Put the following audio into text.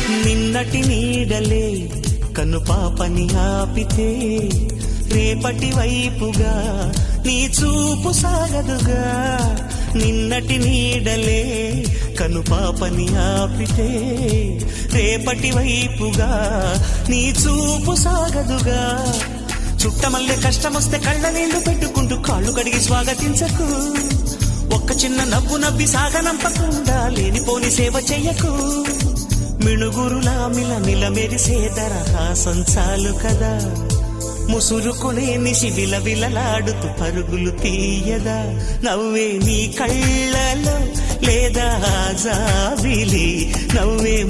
నిన్నటి నీడలే కను పాపని ఆపితే రేపటి వైపుగా నీ చూపు సాగదుగా. నిన్నటి నీడలే కను పాపని ఆపితే రేపటి వైపుగా నీ చూపు సాగదుగా. చుట్టమల్లే కష్టమొస్తే కళ్ళ నీళ్లు పెట్టుకుంటూ కాళ్ళు కడిగి స్వాగతించకు. ఒక్క చిన్న నవ్వు నవ్వి సాగనంపకుండా లేనిపోని సేవ చెయ్యకు. మిణుగురులా మిల మెరిసే దరహాసం చాలు కదా. ముసురుకునే నిశి విలవిలలాడుతూ పరుగులు తీయదా. నవ్వే నీ కళ్ళలో లేదా జాబిలి, నవ్వే